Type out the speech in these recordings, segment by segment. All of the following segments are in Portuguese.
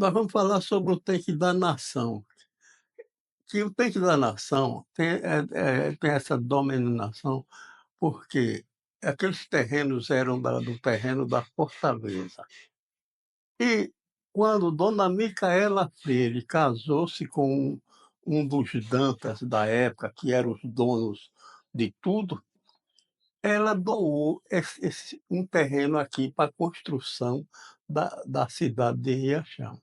Nós vamos falar sobre o tanque da nação, que o tanque da nação tem essa dominação, porque aqueles terrenos eram do terreno da fortaleza. E quando Dona Micaela Freire casou-se com um dos Dantas da época, que eram os donos de tudo, ela doou um terreno aqui para a construção da cidade de Riachão,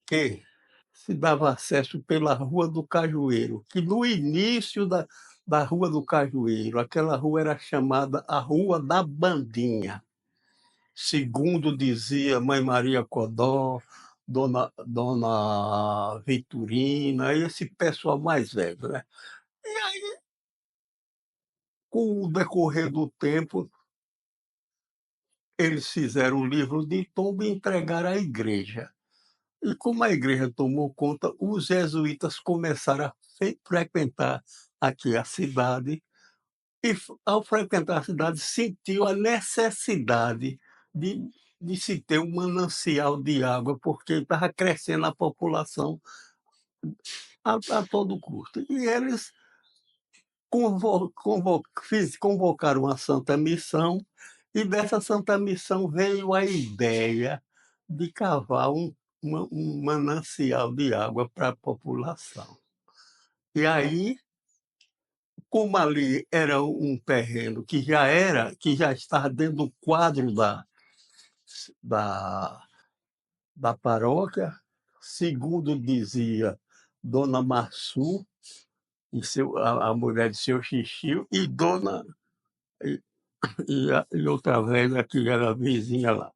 que se dava acesso pela Rua do Cajueiro, que no início da Rua do Cajueiro, aquela rua era chamada a Rua da Bandinha, segundo dizia Mãe Maria Codó, Dona Vitorina, esse pessoal mais velho, né. E aí, com o decorrer do tempo, eles fizeram o livro de tombo e entregaram à igreja. E como a igreja tomou conta, os jesuítas começaram a frequentar aqui a cidade e, ao frequentar a cidade, sentiu a necessidade de, de se ter um manancial de água, porque estava crescendo a população a todo custo. E eles convocaram uma santa missão, e dessa santa missão veio a ideia de cavar um manancial de água para a população. E aí, como ali era um terreno que já estava dentro do quadro da da paróquia, segundo dizia Dona Massu e a mulher de seu Xixio, e Dona e outra velha que era vizinha lá.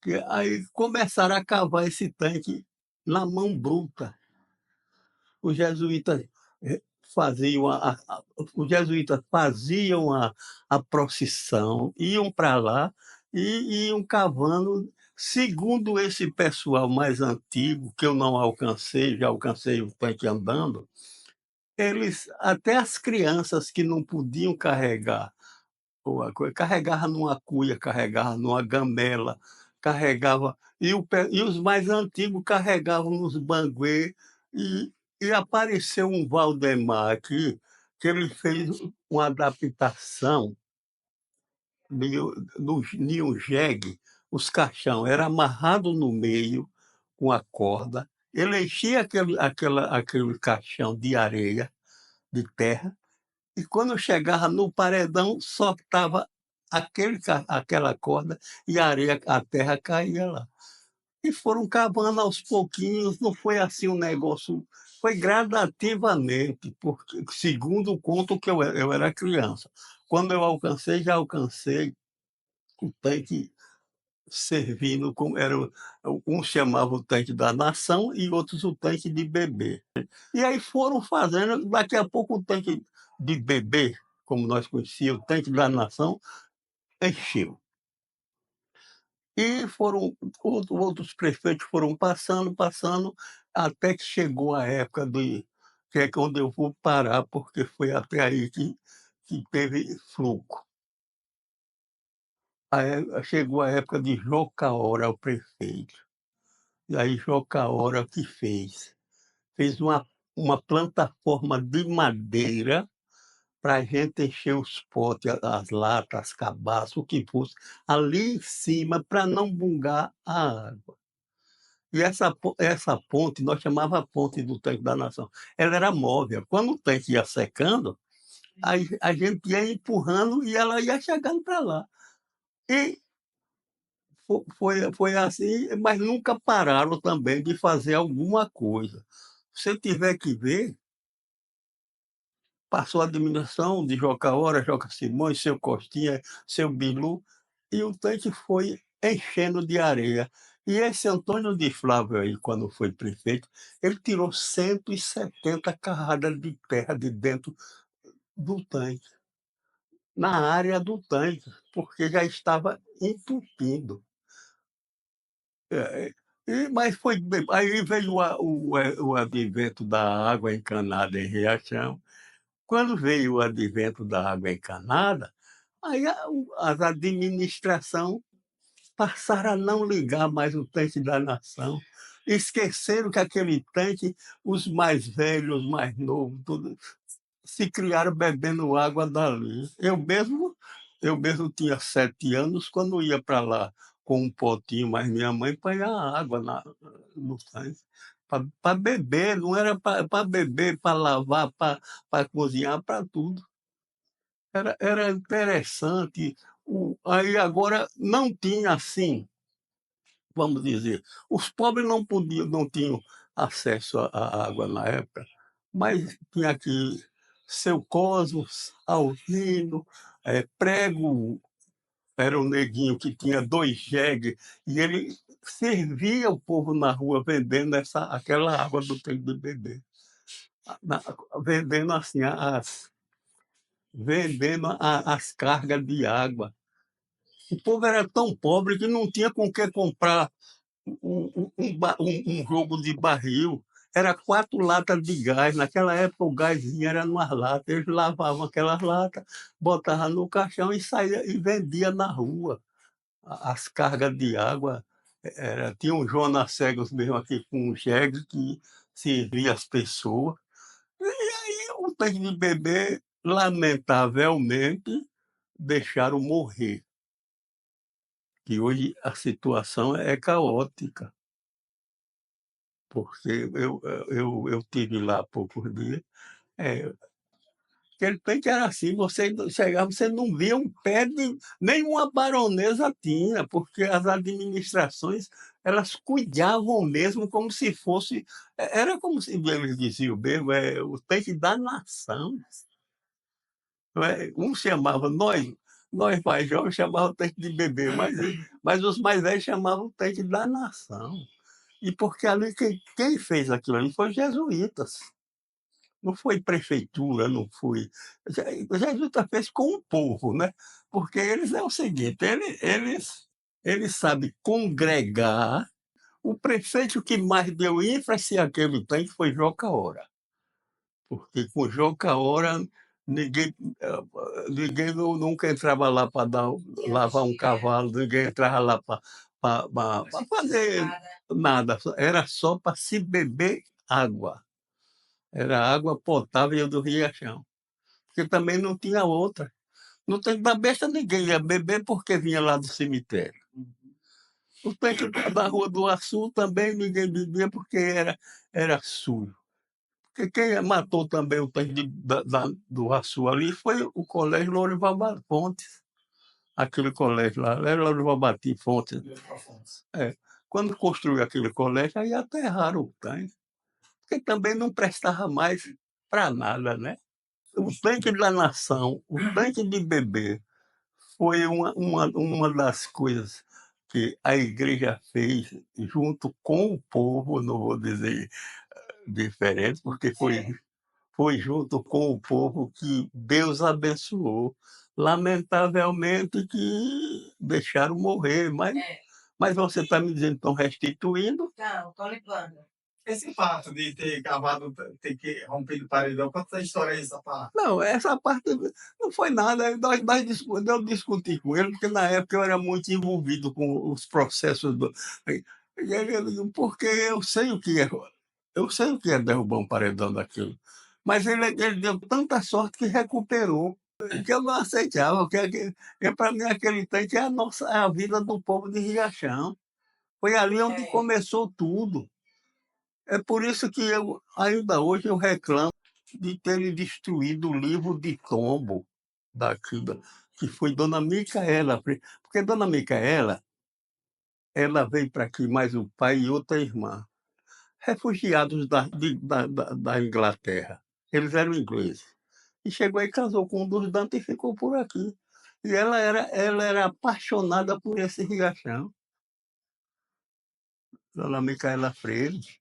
Que aí começaram a cavar esse tanque na mão bruta. Os jesuítas faziam os jesuítas faziam a procissão, iam para lá e iam cavando, segundo esse pessoal mais antigo, que eu não alcancei, já alcancei o tanque andando, eles até as crianças que não podiam carregar ou carregava numa cuia, carregava numa gamela, carregava e os mais antigos carregavam nos banguê, e apareceu um Valdemar aqui, que ele fez uma adaptação de um jegue, os caixão era amarrado no meio com a corda, ele enchia aquele caixão de areia, de terra, e quando eu chegava no paredão, soltava aquela corda e a terra caía lá. E foram cavando aos pouquinhos, não foi assim um negócio, foi gradativamente, porque segundo o conto que eu era criança. Quando eu alcancei, já alcancei o tanque servindo como era um chamava o tanque da nação e outros o tanque de bebê. E aí foram fazendo, daqui a pouco o tanque de bebê, como nós conhecíamos, o tanque da nação, encheu. E foram outros prefeitos foram passando, até que chegou a época que é onde eu vou parar, porque foi até aí que teve fluxo. Chegou a época de Jocaora, o prefeito. E aí Jocaora o que fez? Fez uma plataforma de madeira para a gente encher os potes, as latas, as cabaças, o que fosse, ali em cima para não bungar a água. E essa ponte, nós chamava a ponte do tanque da nação, ela era móvel. Quando o tanque ia secando, aí a gente ia empurrando e ela ia chegando para lá. E foi assim, mas nunca pararam também de fazer alguma coisa. Se tiver que ver, passou a administração de Joca Hora, Joca Simões, seu Costinha, seu Bilu, e o tanque foi enchendo de areia. E esse Antônio de Flávio aí, quando foi prefeito, ele tirou 170 carradas de terra de dentro do tanque, na área do tanque, porque já estava entupindo. É, mas foi bem, aí veio o advento da água encanada em Riachão. Quando veio o advento da água encanada, aí as administração passaram a não ligar mais o tanque da nação, esqueceram que aquele tanque, os mais velhos, os mais novos, tudo, se criaram bebendo água dali. Eu mesmo tinha 7 anos quando ia para lá com um potinho, mas minha mãe punha água no tanque para beber, não era para beber, para lavar, para cozinhar, para tudo. Era interessante. Aí agora não tinha assim, vamos dizer, os pobres não tinham acesso à água na época, mas tinha aqui Seu Cosmos, Alvino, Prego, era um neguinho que tinha 2 jegue, e ele servia o povo na rua vendendo aquela água do tempo de beber. Na vendendo assim as cargas de água. O povo era tão pobre que não tinha com que comprar um jogo de barril. Era 4 latas de gás. Naquela época o gás vinha era numas latas. Eles lavavam aquelas latas, botavam no caixão e saía e vendia na rua. As cargas de água. Tinha um Jonas Cegos mesmo aqui com um jegue que servia as pessoas. E aí o tanque de bebê, lamentavelmente, deixaram morrer. Que hoje a situação é caótica, porque eu tive lá há poucos dias, eh, aquele tanque era assim, você chegava, você não via um pé de nenhuma baronesa tinha, porque as administrações, elas cuidavam mesmo como se fosse era como se eles diziam mesmo, o tanque da nação. Não é? Um chamava nós mais jovens chamavam o tanque de bebê, mas os mais velhos chamavam o tanque da nação. E porque ali quem fez aquilo ali foi os jesuítas, não foi prefeitura, não foi. Os jesuítas fez com o povo, né? Porque eles é o seguinte, eles sabem congregar. O prefeito que mais deu ênfase àquele tanque foi Jocaora. Porque com Jocaora ninguém, nunca entrava lá para lavar um cavalo, ninguém entrava lá para fazer nada, era só para se beber água. Era água potável do riachão, porque também não tinha outra. No tempo da besta ninguém ia beber porque vinha lá do cemitério. O tanque da Rua do Açu também ninguém bebia porque era sujo. Porque quem matou também o tanque do Açu ali foi o Colégio Lourival Fontes. Aquele colégio lá, era Lourival Bati Fontes. É. Quando construiu aquele colégio, aí aterraram o tanque, porque também não prestava mais para nada, né? O tanque da nação, o tanque de bebê, foi uma das coisas que a igreja fez junto com o povo, não vou dizer diferente, porque foi junto com o povo que Deus abençoou. Lamentavelmente que deixaram morrer, mas você está me dizendo que estão restituindo? Não, estou limpando. Esse fato de ter cavado, ter que rompido o paredão, quanta história é essa parte? Não, essa parte não foi nada. Eu discuti com ele, porque na época eu era muito envolvido com os processos do. Porque eu sei o que é derrubar um paredão daquilo. Mas ele deu tanta sorte que recuperou, que eu não aceitava, porque para mim aquele tanque é a vida do povo de Riachão. Foi ali onde começou tudo. É por isso que ainda hoje eu reclamo de terem destruído o livro de tombo que foi Dona Micaela, porque Dona Micaela, ela veio para aqui mais o pai e outra irmã, refugiados da Inglaterra. Eles eram ingleses. E chegou e casou com um dos Dantas e ficou por aqui. E ela era apaixonada por esse riachão, Dona Micaela Freire.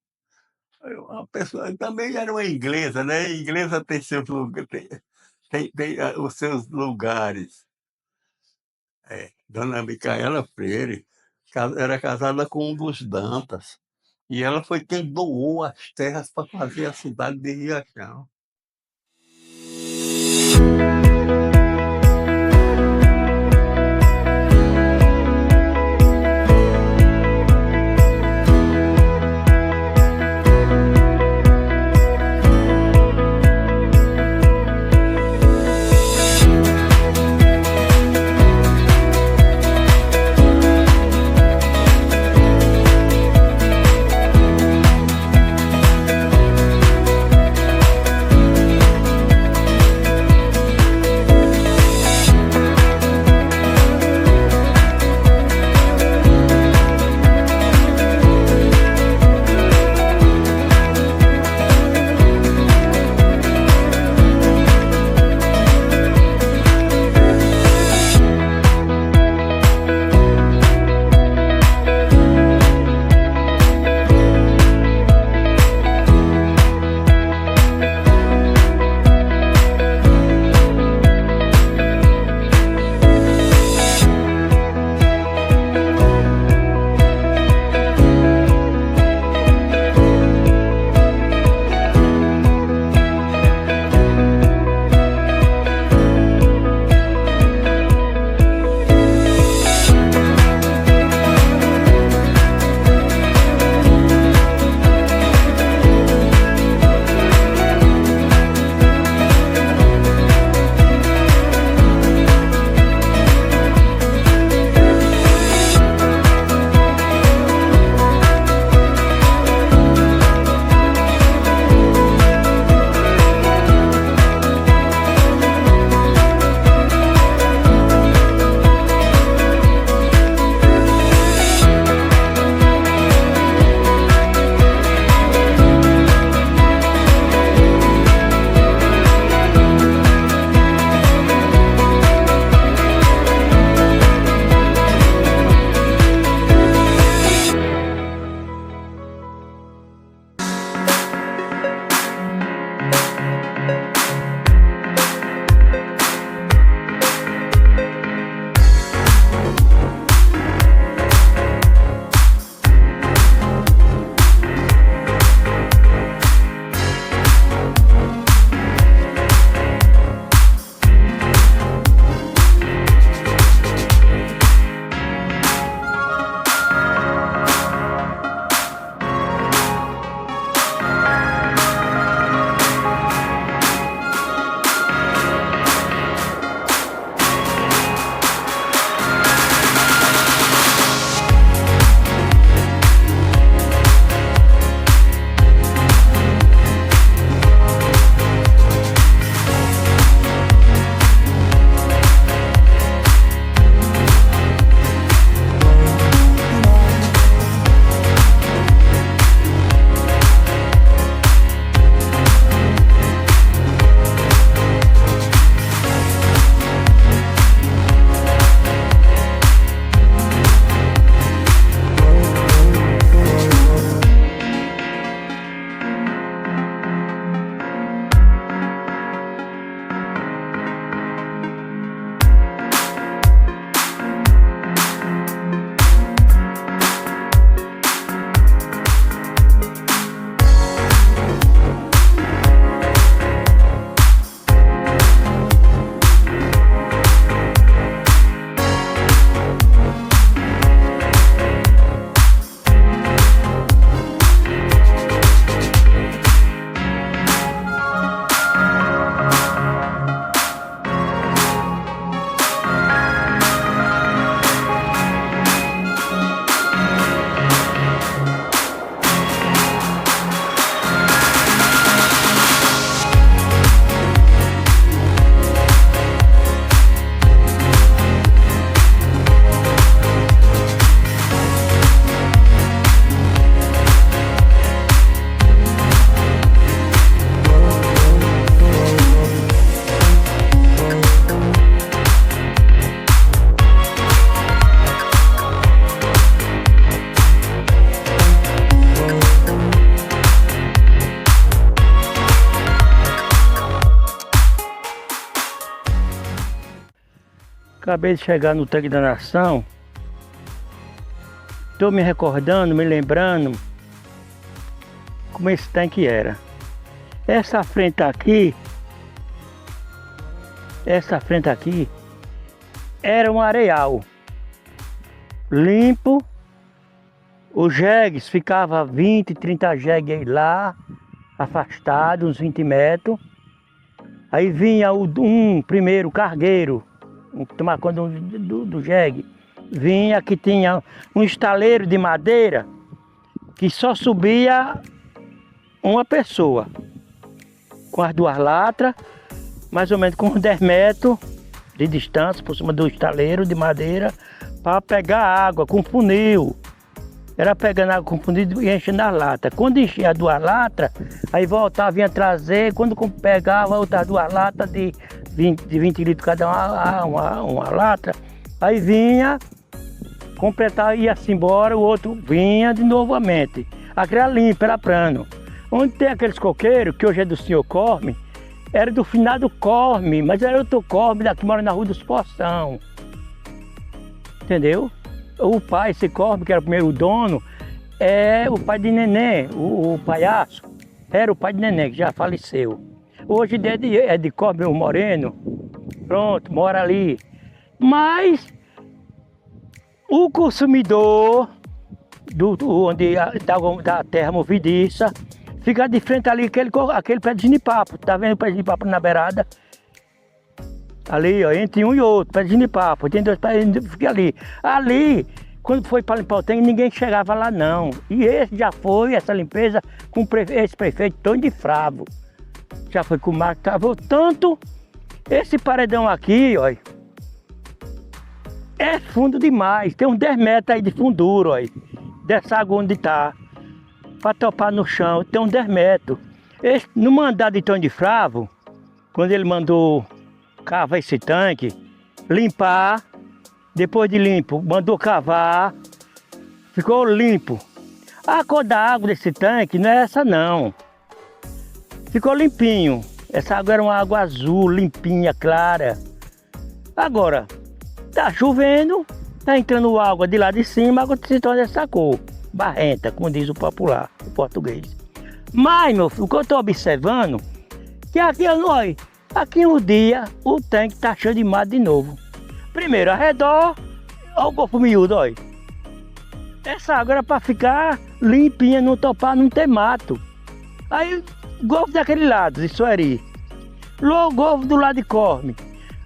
A pessoa também era uma inglesa, né? A inglesa tem seus lugares, tem os seus lugares. Dona Micaela Freire era casada com um dos Dantas. E ela foi quem doou as terras para fazer a cidade de Riachão. Acabei de chegar no Tanque da Nação. Estou me recordando, me lembrando como esse tanque era. Essa frente aqui era um areal limpo. Os jegues ficava 20, 30 jegues lá, afastados, uns 20 metros. Aí vinha primeiro cargueiro, tomar conta do jegue. Vinha que tinha um estaleiro de madeira que só subia uma pessoa, com as duas latras, mais ou menos com uns 10 metros de distância por cima do estaleiro de madeira, para pegar água com funil. Era pegando água com funil e enchendo as latas. Quando enchia as duas latas, aí voltava, vinha trazer. Quando pegava outras duas latas de 20 litros cada uma lata, aí vinha, completava, ia-se embora, o outro vinha de novamente. Aquele era limpo, era plano. Onde tem aqueles coqueiros, que hoje é do senhor Corme, era do finado Corme, mas era outro Corme daqui, mora na Rua dos Poção. Entendeu? O pai, esse Corme, que era o primeiro dono, é o pai de Neném, o palhaço. Era o pai de Neném, que já faleceu. Hoje é de Corme, o Moreno. Pronto, mora ali. Mas o consumidor da terra movediça fica de frente ali, aquele pé de genipapo. Tá vendo o pé de genipapo na beirada? Ali, ó, entre um e outro, pé de genipapo. Tem dois pés, fica ali. Ali, quando foi para limpar o tanque, ninguém chegava lá não. E esse já foi, essa limpeza, com esse prefeito Tony de Fravo. Já foi com o Marco, cavou tanto. Esse paredão aqui, ó, é fundo demais. Tem uns 10 metros aí de fundura, ó, dessa água onde tá. Para topar no chão, tem uns 10 metros. No mandado de Tony de Fravo, quando ele mandou cavar esse tanque, limpar, depois de limpo, mandou cavar, ficou limpo. A cor da água desse tanque não é essa não. Ficou limpinho. Essa água era uma água azul, limpinha, clara. Agora, tá chovendo, tá entrando água de lá de cima, a água se torna dessa cor, barrenta, como diz o popular, o português. Mas, meu filho, o que eu estou observando, que aqui um dia o tanque tá cheio de mato de novo. Primeiro, ao redor, olha o golfo miúdo, olha. Essa água era para ficar limpinha, não topar, não ter mato. Aí, golfo daquele lado, de Sueri. Logo, golfo do lado de Corme.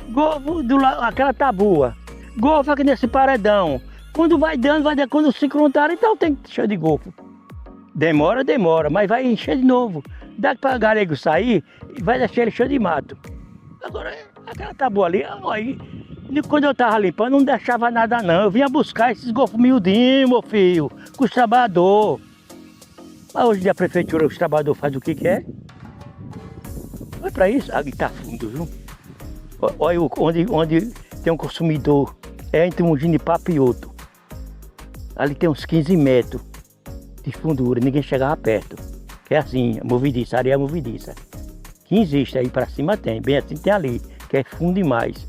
Golfo do lado, aquela tabua. Golfo aqui nesse paredão. Quando vai dando, quando se encontrar, então tem cheio de golfo. Demora, mas vai encher de novo. Daqui para galego sair, vai deixar ele cheio de mato. Agora, aquela tabua ali, aí, quando eu tava limpando, não deixava nada não. Eu vinha buscar esses golfos miudinhos, meu filho, com os trabalhadores. Mas hoje a prefeitura, os trabalhadores fazem o que quer. Olha para isso, aqui tá fundo, viu? Olha onde tem um consumidor, é entre um genipapo e outro. Ali tem uns 15 metros de fundura, ninguém chegava perto. Que é assim, movediça, areia movediça. Que existe aí para cima tem, bem assim tem ali, que é fundo demais.